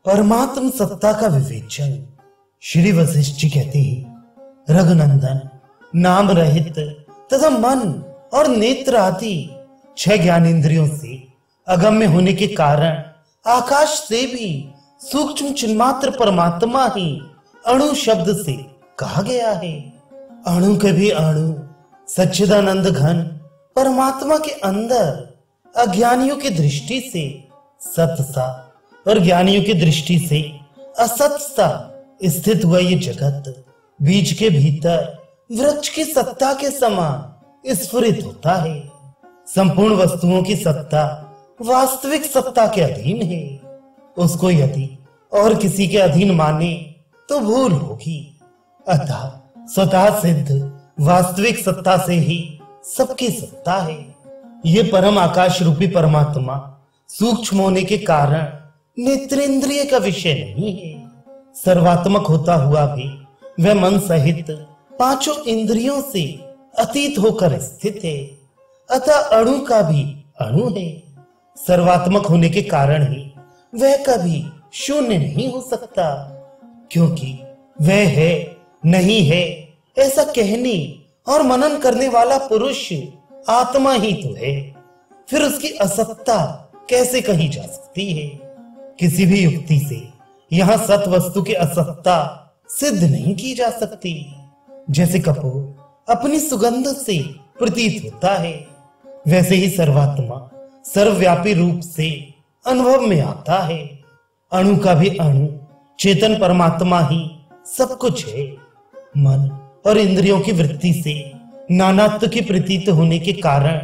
परमात्म सत्ता का विवेचन श्री वशिष्ठ जी कहते ही, रघुनंदन, नाम रहित तथा मन और नेत्र आदि 6 ज्ञानेंद्रियों से अगम्य होने के कारण आकाश से भी सूक्ष्म चिन्मात्र परमात्मा ही अणु शब्द से कहा गया है। अणु के भी अणु सच्चिदानंद घन परमात्मा के अंदर अज्ञानियों की दृष्टि से सत सा और ज्ञानियों की दृष्टि से असत सा स्थित हुआ ये जगत बीज के भीतर वृक्ष की सत्ता के समान स्फुरित होता है। संपूर्ण वस्तुओं की सत्ता वास्तविक सत्ता के अधीन है। उसको यदि और किसी के अधीन माने तो भूल होगी। अतः स्वतः सिद्ध वास्तविक सत्ता से ही सबकी सत्ता है। ये परम आकाश रूपी परमात्मा सूक्ष्म होने के कारण नेत्रेंद्रिय का विषय नहीं है। सर्वात्मक होता हुआ भी वह मन सहित 5 इंद्रियों से अतीत होकर स्थित है। अतः अणु का भी अणु है। सर्वात्मक होने के कारण ही वह कभी शून्य नहीं हो सकता, क्योंकि वह है नहीं है ऐसा कहने और मनन करने वाला पुरुष आत्मा ही तो है। फिर उसकी असत्ता कैसे कही जा सकती है? किसी भी युक्ति से यहाँ सत वस्तु की असत्ता सिद्ध नहीं की जा सकती। जैसे कपूर अपनी सुगंध से प्रतीत होता है, वैसे ही सर्वात्मा सर्वव्यापी रूप से अनुभव में आता है। अणु का भी अणु चेतन परमात्मा ही सब कुछ है। मन और इंद्रियों की वृत्ति से नानात्व की प्रतीत होने के कारण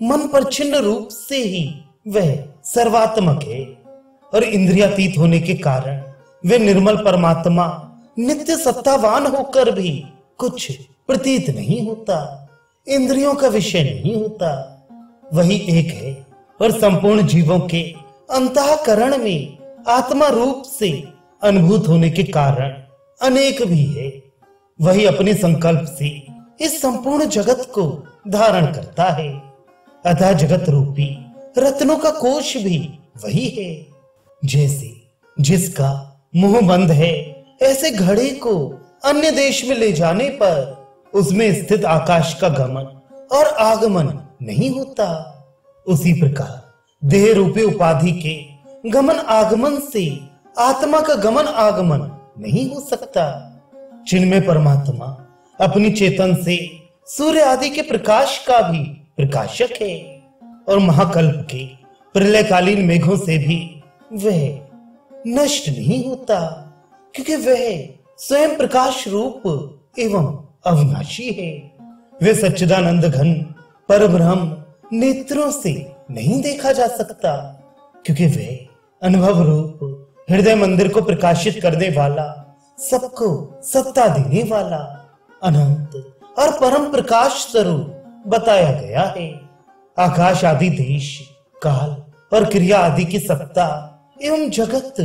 मन परछिन्न रूप से ही वह सर्वात्मक है, और इंद्रियातीत होने के कारण वह निर्मल परमात्मा नित्य सत्तावान होकर भी कुछ प्रतीत नहीं होता, इंद्रियों का विषय नहीं होता। वही एक है और संपूर्ण जीवों के अंतःकरण में आत्मा रूप से अनुभूत होने के कारण अनेक भी है। वही अपने संकल्प से इस संपूर्ण जगत को धारण करता है। अतः जगत रूपी रत्नों का कोश भी वही है। जैसे जिसका मुंह बंद है, ऐसे घड़े को अन्य देश में ले जाने पर उसमें स्थित आकाश का गमन और आगमन नहीं होता। उसी प्रकार देह रूपी उपाधि के गमन आगमन से आत्मा का गमन आगमन नहीं हो सकता। चिन्मय परमात्मा अपनी चेतन से सूर्य आदि के प्रकाश का भी प्रकाशक है, और महाकल्प के प्रलयकालीन मेघों से भी वह नष्ट नहीं होता, क्योंकि वह स्वयं प्रकाश रूप एवं अविनाशी है। वे सच्चिदानंद घन परब्रह्म नेत्रों से नहीं देखा जा सकता, क्योंकि वह अनुभव रूप हृदय मंदिर को प्रकाशित करने वाला, सबको सत्ता देने वाला अनंत और परम प्रकाश स्वरूप बताया गया है। आकाश आदि देश, काल और क्रिया आदि की सत्ता एवं जगत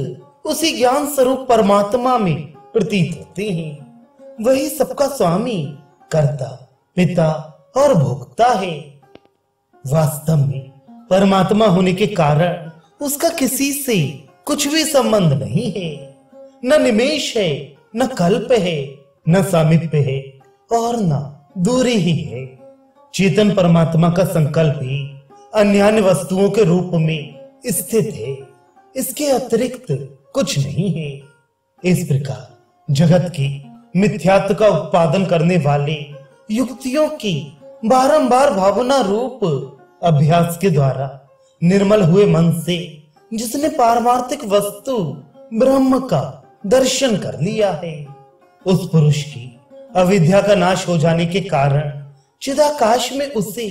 उसी ज्ञान स्वरूप परमात्मा में प्रतीत होते हैं। वही सबका स्वामी, कर्ता, पिता और भोक्ता है। वास्तव में परमात्मा होने के कारण उसका किसी से कुछ भी संबंध नहीं है। न निमेष है, न कल्प है, न सामीप्य है और न दूरी ही है। चेतन परमात्मा का संकल्प ही अन्य वस्तुओं के रूप में स्थित है, इसके अतिरिक्त कुछ नहीं है। इस प्रकार जगत की मिथ्यात्व का उत्पादन करने वाले युक्तियों की बारंबार भावना रूप अभ्यास के द्वारा निर्मल हुए मन से जिसने पारमार्थिक वस्तु ब्रह्म का दर्शन कर लिया है, उस पुरुष की अविद्या का नाश हो जाने के कारण चिदाकाश में उसे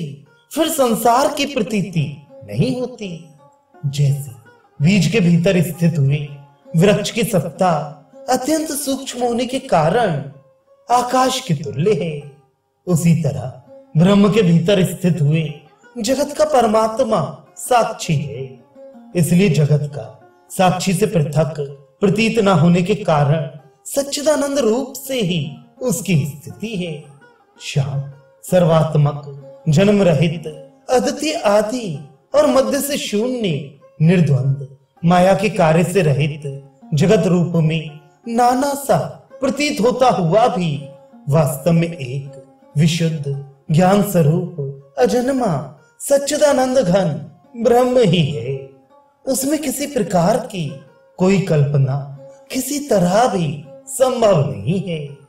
फिर संसार की प्रतीति नहीं होती। जैसे बीज के भीतर स्थित हुए वृक्ष की सत्ता अत्यंत सूक्ष्म होने के कारण आकाश के तुल्य है, उसी तरह ब्रह्म के भीतर स्थित हुए जगत का परमात्मा साक्षी है। इसलिए जगत का साक्षी से पृथक प्रतीत न होने के कारण सच्चिदानंद रूप से ही उसकी स्थिति है। शांत, सर्वात्मक, जन्म रहित, अद्वितीय आदि और मध्य से शून्य, निर्द्वंद, माया के कार्य से रहित, जगत रूप में नाना सा प्रतीत होता हुआ भी वास्तव में एक विशुद्ध ज्ञान स्वरूप अजन्मा सच्चिदानंद घन ब्रह्म ही है। उसमें किसी प्रकार की कोई कल्पना किसी तरह भी संभव नहीं है।